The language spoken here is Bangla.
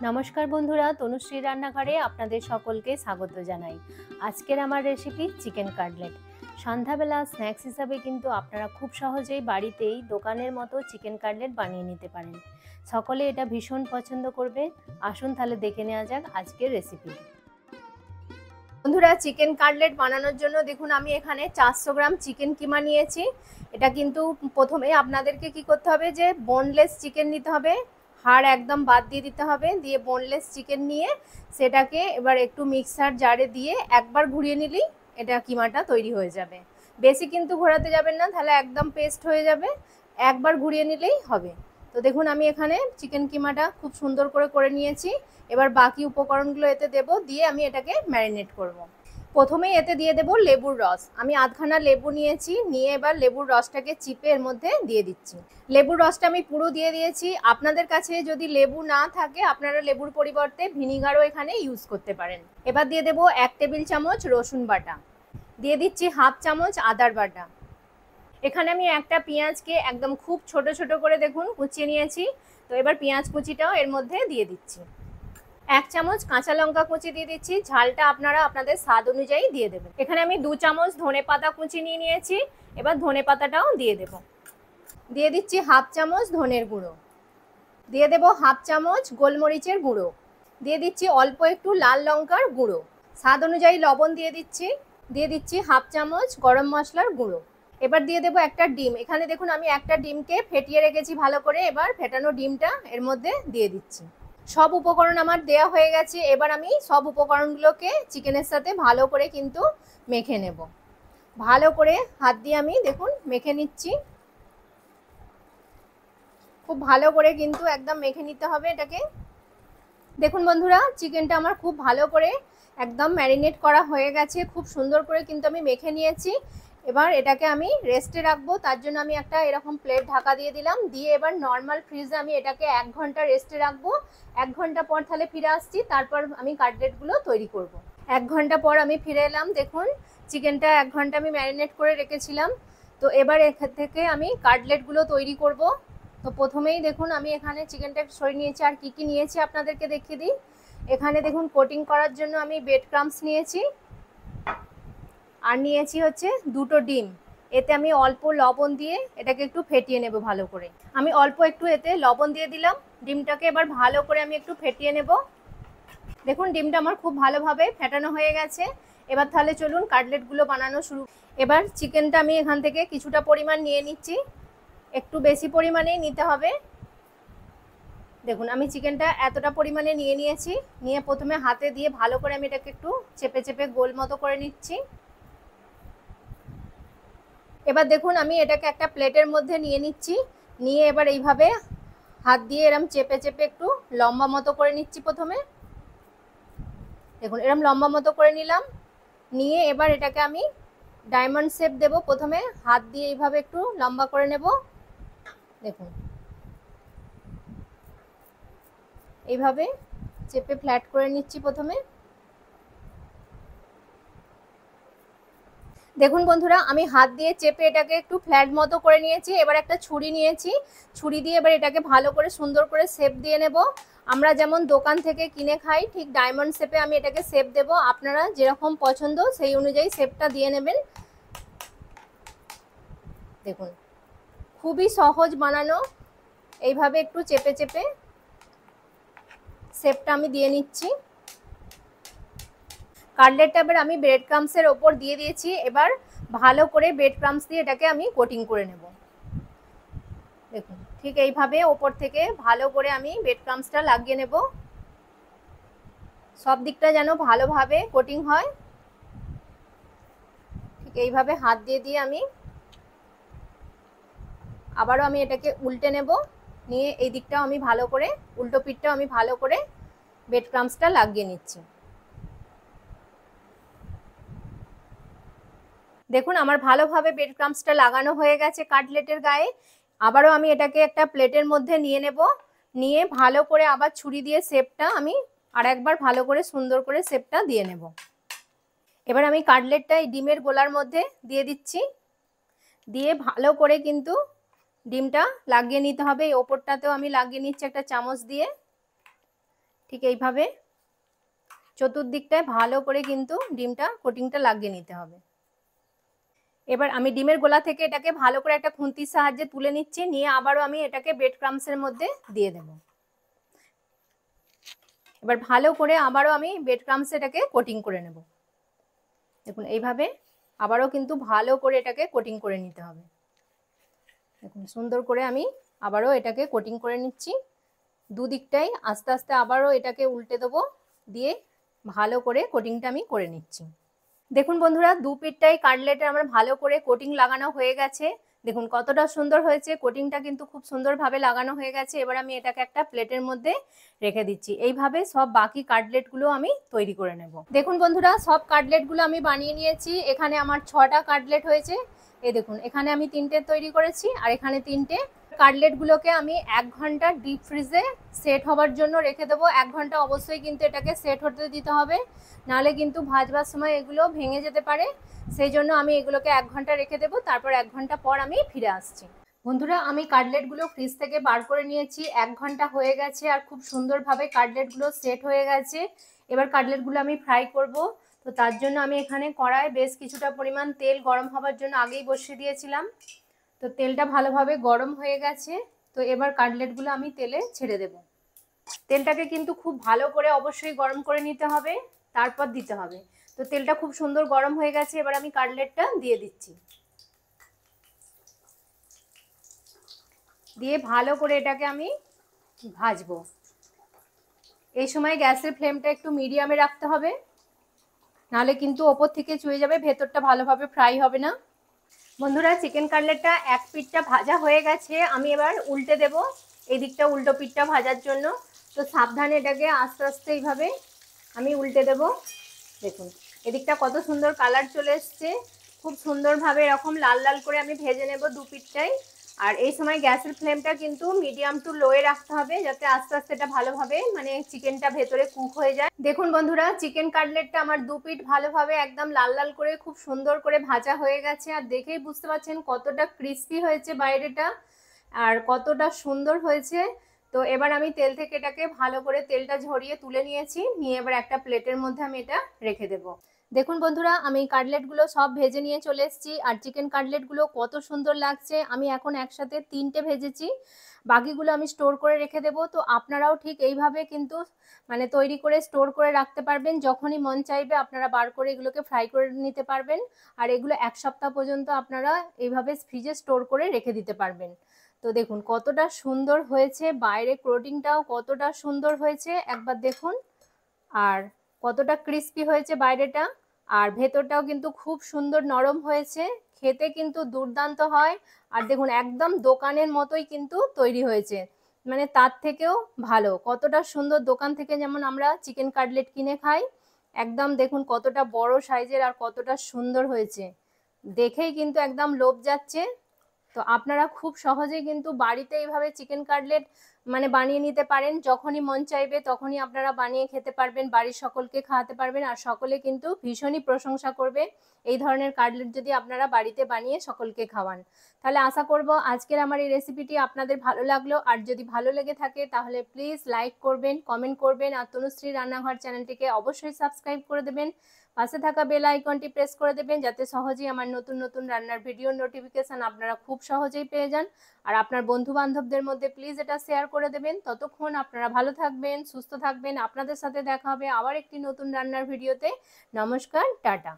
নমস্কার বন্ধুরা, তনুশ্রী রান্নাঘরে আপনাদের সকলকে স্বাগত জানাই। আজকের আমার রেসিপি চিকেন কাটলেট। সন্ধ্যাবেলা স্ন্যাক্স হিসাবে কিন্তু আপনারা খুব সহজেই বাড়িতেই দোকানের মতো চিকেন কাটলেট বানিয়ে নিতে পারেন। সকলে এটা ভীষণ পছন্দ করবে। আসুন তাহলে দেখে নেওয়া যাক আজকের রেসিপি। বন্ধুরা, চিকেন কাটলেট বানানোর জন্য দেখুন আমি এখানে 400 গ্রাম চিকেন কিমা নিয়েছি। এটা কিন্তু প্রথমে আপনাদেরকে কি করতে হবে, যে বোনলেস চিকেন নিতে হবে, হাড় একদম বাদ দিয়ে দিতে হবে। দিয়ে বোনলেস চিকেন নিয়ে সেটাকে এবার একটু মিক্সার জারে দিয়ে একবার ঘুরিয়ে নিলেই এটা কিমাটা তৈরি হয়ে যাবে। বেশি কিন্তু ঘোরাতে যাবেন না, তাহলে একদম পেস্ট হয়ে যাবে। একবার ঘুরিয়ে নিলেই হবে। তো দেখুন আমি এখানে চিকেন কিমাটা খুব সুন্দর করে নিয়েছি। এবার বাকি উপকরণগুলো এতে দেব, দিয়ে আমি এটাকে ম্যারিনেট করব। প্রথমেই এতে দিয়ে দেব লেবুর রস। আমি আধখানা লেবু নিয়েছি, নিয়ে এবার লেবুর রসটাকে চিপে এর মধ্যে দিয়ে দিচ্ছি। লেবুর রসটা আমি পুরো দিয়ে দিয়েছি। আপনাদের কাছে যদি লেবু না থাকে আপনারা লেবুর পরিবর্তে ভিনিগারও এখানে ইউজ করতে পারেন। এবার দিয়ে দেব 1 টেবিল চামচ রসুন বাটা, দিয়ে দিচ্ছি হাফ চামচ আদার বাটা। এখানে আমি একটা পেঁয়াজকে একদম খুব ছোট ছোট করে দেখুন কুচিয়ে নিয়েছি। তো এবার পেঁয়াজ কুচিটাও এর মধ্যে দিয়ে দিচ্ছি। 1 চামচ কাঁচা লঙ্কা কুচি দিয়ে দিচ্ছি। ঝালটা আপনারা আপনাদের স্বাদ অনুযায়ী দিয়ে দেবেন। এখানে আমি 2 চামচ ধনেপাতা কুচি নিয়ে নিয়েছি। এবার ধনেপাতাটাও দিয়ে দেব। দিয়ে দিচ্ছি হাফ চামচ ধনের গুঁড়ো, দিয়ে দেব হাফ চামচ গোলমরিচের গুঁড়ো, দিয়ে দিচ্ছি অল্প একটু লাল লঙ্কার গুঁড়ো, স্বাদ অনুযায়ী লবণ দিয়ে দিচ্ছি। দিয়ে দিচ্ছি হাফ চামচ গরম মশলার গুঁড়ো। এবার দিয়ে দেব একটা ডিম। এখানে দেখুন আমি একটা ডিমকে ফেটিয়ে রেখেছি ভালো করে। এবার ফেটানো ডিমটা এর মধ্যে দিয়ে দিচ্ছি। সব উপকরণ আমার দেয়া হয়ে গেছে। এবার আমি সব উপকরণগুলোকে চিকেনের সাথে ভালো করে কিন্তু মেখে নেব। ভালো করে হাত দিয়ে আমি দেখুন মেখে নিচ্ছি। খুব ভালো করে কিন্তু একদম মেখে নিতে হবে এটাকে। দেখুন বন্ধুরা, চিকেনটা আমার খুব ভালো করে একদম ম্যারিনেট করা হয়ে গেছে। খুব সুন্দর করে কিন্তু আমি মেখে নিয়েছি। এবার এটাকে আমি রেস্টে রাখবো। তার জন্য আমি একটা এরকম প্লেট ঢাকা দিয়ে দিলাম। দিয়ে এবার নর্মাল ফ্রিজে আমি এটাকে 1 ঘন্টা রেস্টে রাখবো। 1 ঘন্টা পর তাহলে ফিরে আসছি, তারপর আমি কাটলেটগুলো তৈরি করব। 1 ঘন্টা পর আমি ফিরে এলাম। দেখুন চিকেনটা 1 ঘন্টা আমি ম্যারিনেট করে রেখেছিলাম। তো এবার এখান থেকে আমি কাটলেটগুলো তৈরি করব। তো প্রথমেই দেখুন আমি এখানে চিকেনটা সরিয়ে নিয়েছি। আর কি কি নিয়েছি আপনাদেরকে দেখিয়ে দিই। এখানে দেখুন কোটিং করার জন্য আমি ব্রেড ক্রাম্বস নিয়েছি, আর নিয়েছি হচ্ছে 2টো ডিম। এতে আমি অল্প লবণ দিয়ে এটাকে একটু ফেটিয়ে নেব ভালো করে। আমি অল্প একটু এতে লবণ দিয়ে দিলাম। ডিমটাকে এবার ভালো করে আমি একটু ফেটিয়ে নেব। দেখুন ডিমটা আমার খুব ভালোভাবে ফেটানো হয়ে গেছে। এবার তাহলে চলুন কাটলেটগুলো বানানো শুরু। এবার চিকেনটা আমি এখান থেকে কিছুটা পরিমাণ নিয়ে নিচ্ছি। একটু বেশি পরিমাণেই নিতে হবে। দেখুন আমি চিকেনটা এতটা পরিমাণে নিয়ে নিয়েছি। নিয়ে প্রথমে হাতে দিয়ে ভালো করে আমি এটাকে একটু চেপে চেপে গোল মতো করে নিচ্ছি। এবার দেখুন আমি এটাকে একটা প্লেটের মধ্যে নিয়ে নিচ্ছি। নিয়ে এবার এইভাবে হাত দিয়ে এরম চেপে চেপে একটু লম্বা মতো করে নিচ্ছি প্রথমে। দেখুন এরম লম্বা মতো করে নিলাম। নিয়ে এবার এটাকে আমি ডায়মন্ড শেপ দেব। প্রথমে হাত দিয়ে এইভাবে একটু লম্বা করে নেব। দেখুন এইভাবে চেপে ফ্ল্যাট করে নিচ্ছি প্রথমে। দেখুন বন্ধুরা, আমি হাত দিয়ে চেপে এটাকে একটু ফ্ল্যাট মতো করে নিয়েছি। এবার একটা ছুরি নিয়েছি। ছুরি দিয়ে এবার এটাকে ভালো করে সুন্দর করে শেপ দিয়ে নেব। আমরা যেমন দোকান থেকে কিনে খাই ঠিক ডায়মন্ড শেপে আমি এটাকে শেপ দেব। আপনারা যেরকম পছন্দ সেই অনুযায়ী শেপটা দিয়ে নেবেন। দেখুন খুবই সহজ বানানো। এইভাবে একটু চেপে চেপে শেপটা আমি দিয়ে নিচ্ছি। কাটলেটটা এবার আমি ব্রেড ক্রাম্বসের ওপর দিয়ে দিয়েছি। এবার ভালো করে ব্রেড ক্রাম্বস দিয়ে এটাকে আমি কোটিং করে নেব। দেখুন ঠিক এইভাবে ওপর থেকে ভালো করে আমি ব্রেড ক্রাম্বসটা লাগিয়ে নেব। সব দিকটা যেন ভালোভাবে কোটিং হয়। ঠিক এইভাবে হাত দিয়ে দিয়ে আমি আবারও আমি এটাকে উল্টে নেব। নিয়ে এই দিকটাও আমি ভালো করে, উল্টো পিঠটাও আমি ভালো করে ব্রেড ক্রাম্বসটা লাগিয়ে নিচ্ছি। দেখুন আমার ভালোভাবে ব্রেড ক্রাম্বসটা লাগানো হয়ে গেছে কাটলেটের গায়ে। আবারও আমি এটাকে একটা প্লেটের মধ্যে নিয়ে নেব। নিয়ে ভালো করে আবার ছুরি দিয়ে শেপটা আমি আর একবার ভালো করে সুন্দর করে শেপটা দিয়ে নেব। এবার আমি কাটলেটটা এই ডিমের গোলার মধ্যে দিয়ে দিচ্ছি। দিয়ে ভালো করে কিন্তু ডিমটা লাগিয়ে নিতে হবে। এই ওপরটাতেও আমি লাগিয়ে নিচ্ছি একটা চামচ দিয়ে। ঠিক এইভাবে চতুর্দিকটায় ভালো করে কিন্তু ডিমটা কোটিংটা লাগিয়ে নিতে হবে। এবার আমি ডিমের গোলা থেকে এটাকে ভালো করে একটা খুন্তির সাহায্যে তুলে নিচ্ছি, নিয়ে আবারও আমি এটাকে ব্রেড ক্রাম্বসের মধ্যে দিয়ে দেব। এবার ভালো করে আবারও আমি ব্রেড ক্রাম্বস এটাকে কোটিং করে নেব। দেখুন এইভাবে আবারও কিন্তু ভালো করে এটাকে কোটিং করে নিতে হবে। দেখুন সুন্দর করে আমি আবারও এটাকে কোটিং করে নিচ্ছি। দুদিকটাই আস্তে আস্তে আবারও এটাকে উল্টে দেবো, দিয়ে ভালো করে কোটিংটা আমি করে নিচ্ছি। দেখুন বন্ধুরা, দু পিঠটাই কাটলেটের আমার ভালো করে কোটিং লাগানো হয়ে গেছে। দেখুন কতটা সুন্দর হয়েছে, কোটিংটা কিন্তু খুব সুন্দরভাবে লাগানো হয়ে গেছে। এবার আমি এটাকে একটা প্লেটের মধ্যে রেখে দিচ্ছি। এইভাবে সব বাকি কাটলেটগুলো আমি তৈরি করে নেব। দেখুন বন্ধুরা, সব কাটলেটগুলো আমি বানিয়ে নিয়েছি। এখানে আমার 6টা কাটলেট হয়েছে। এই দেখুন, এখানে আমি 3টে তৈরি করেছি আর এখানে 3টে। কাটলেটগুলোকে আমি 1 ঘন্টা ডিপ ফ্রিজে সেট হবার জন্য রেখে দেবো। 1 ঘন্টা অবশ্যই কিন্তু এটাকে সেট হতে দিতে হবে, নাহলে কিন্তু ভাজবার সময় এগুলো ভেঙে যেতে পারে। সেই জন্য আমি এগুলোকে 1 ঘন্টা রেখে দেবো, তারপর 1 ঘন্টা পর আমি ফিরে আসছি। বন্ধুরা, আমি কাটলেটগুলো ফ্রিজ থেকে বার করে নিয়েছি। 1 ঘন্টা হয়ে গেছে আর খুব সুন্দরভাবে কাটলেটগুলো সেট হয়ে গেছে। এবার কাটলেটগুলো আমি ফ্রাই করব। তো তার জন্য আমি এখানে কড়ায় বেশ কিছুটা পরিমাণ তেল গরম হবার জন্য আগেই বসিয়ে দিয়েছিলাম। তো তেলটা ভালোভাবে গরম হয়ে গেছে। তো এবার কাটলেটগুলো আমি তেলে ছেড়ে দেব। তেলটাকে কিন্তু খুব ভালো করে অবশ্যই গরম করে নিতে হবে, তারপর দিতে হবে। তো তেলটা খুব সুন্দর গরম হয়ে গেছে। এবার আমি কাটলেটটা দিয়ে দিচ্ছি, দিয়ে ভালো করে এটাকে আমি ভাজবো। এই সময় গ্যাসের ফ্লেমটা একটু মিডিয়ামে রাখতে হবে, নাহলে কিন্তু ওপর থেকে চুয়ে যাবে, ভেতরটা ভালোভাবে ফ্রাই হবে না। বন্ধুরা, চিকেন কাটলেটটা এক পিঠটা ভাজা হয়ে গেছে। আমি এবার উল্টে দেব, এই দিকটা উল্টো পিঠটা ভাজার জন্য। তো সাবধানে এটাকে আস্তে আস্তে এইভাবে আমি উল্টে দেব। দেখুন এদিকটা কত সুন্দর কালার চলে এসছে। খুব সুন্দরভাবে এরকম লাল লাল করে আমি ভেজে নেব দু পিঠটাই। আর এই সময় গ্যাসের ফ্লেমটা কিন্তু মিডিয়াম টু লোয়ে রাখতে হবে, যাতে আস্তে আস্তে এটা ভালোভাবে মানে চিকেনটা ভেতরে কুক হয়ে যায়। দেখুন বন্ধুরা, চিকেন কাটলেটটা আমার দু পিঠ ভালোভাবে একদম লাল লাল করে খুব সুন্দর করে ভাজা হয়ে গেছে। আর দেখেই বুঝতে পারছেন কতটা ক্রিস্পি হয়েছে বাইরেটা আর কতটা সুন্দর হয়েছে। তো এবার আমি তেল থেকে এটাকে ভালো করে তেলটা ঝরিয়ে তুলে নিয়েছি, নিয়ে এবার একটা প্লেটের মধ্যে আমি এটা রেখে দেব। দেখুন বন্ধুরা, আমি কাটলেটগুলো সব ভেজে নিয়ে চলে এসেছি। আর চিকেন কাটলেটগুলো কত সুন্দর লাগছে। আমি এখন একসাথে 3টে ভেজেছি, বাকিগুলো আমি স্টোর করে রেখে দেব। তো আপনারাও ঠিক এইভাবে কিন্তু মানে তৈরি করে স্টোর করে রাখতে পারবেন। যখনই মন চাইবে আপনারা বার করে এগুলোকে ফ্রাই করে নিতে পারবেন। আর এগুলো 1 সপ্তাহ পর্যন্ত আপনারা এইভাবে ফ্রিজে স্টোর করে রেখে দিতে পারবেন। তো দেখুন কতটা সুন্দর হয়েছে, বাইরে কোটিংটাও কতটা সুন্দর হয়েছে একবার দেখুন। আর কতটা ক্রিস্পি হয়েছে বাইরেটা, আর ভেতরটাও কিন্তু খুব সুন্দর নরম হয়েছে। খেতে কিন্তু দুর্দান্ত হয়। আর দেখুন একদম দোকানের মতোই কিন্তু তৈরি হয়েছে, মানে তার থেকেও ভালো। কতটা সুন্দর, দোকান থেকে যেমন আমরা চিকেন কাটলেট কিনে খাই, একদম দেখুন কতটা বড় সাইজের আর কতটা সুন্দর হয়েছে। দেখেই কিন্তু একদম লোভ যাচ্ছে। তো আপনারা খুব সহজেই কিন্তু বাড়িতে এইভাবে চিকেন কাটলেট মানে বানিয়ে নিতে পারেন। যখনই মন চাইবে তখনই আপনারা বানিয়ে খেতে পারবেন, বাড়ির সকলকে খাওয়াতে পারবেন। আর সকলে কিন্তু ভীষণই প্রশংসা করবে এই ধরনের কাটলেট যদি আপনারা বাড়িতে বানিয়ে সকলকে খাওয়ান। তাহলে আশা করব আজকের আমার এই রেসিপিটি আপনাদের ভালো লাগলো। আর যদি ভালো লেগে থাকে তাহলে প্লিজ লাইক করবেন, কমেন্ট করবেন। আর তনুশ্রী রান্নাঘর চ্যানেলটিকে অবশ্যই সাবস্ক্রাইব করে দেবেন। পাশে থাকা বেল আইকনটি প্রেস করে দেবেন, যাতে সহজেই আমার নতুন নতুন রান্নার ভিডিওর নোটিফিকেশন আপনারা খুব সহজেই পেয়ে যান। আর আপনার বন্ধু বান্ধবদের মধ্যে প্লিজ এটা শেয়ার করে দেবেন। ততক্ষণ আপনারা ভালো থাকবেন, সুস্থ থাকবেন। আপনাদের সাথে দেখা হবে আবার একটি নতুন রান্নার ভিডিওতে। নমস্কার, টাটা।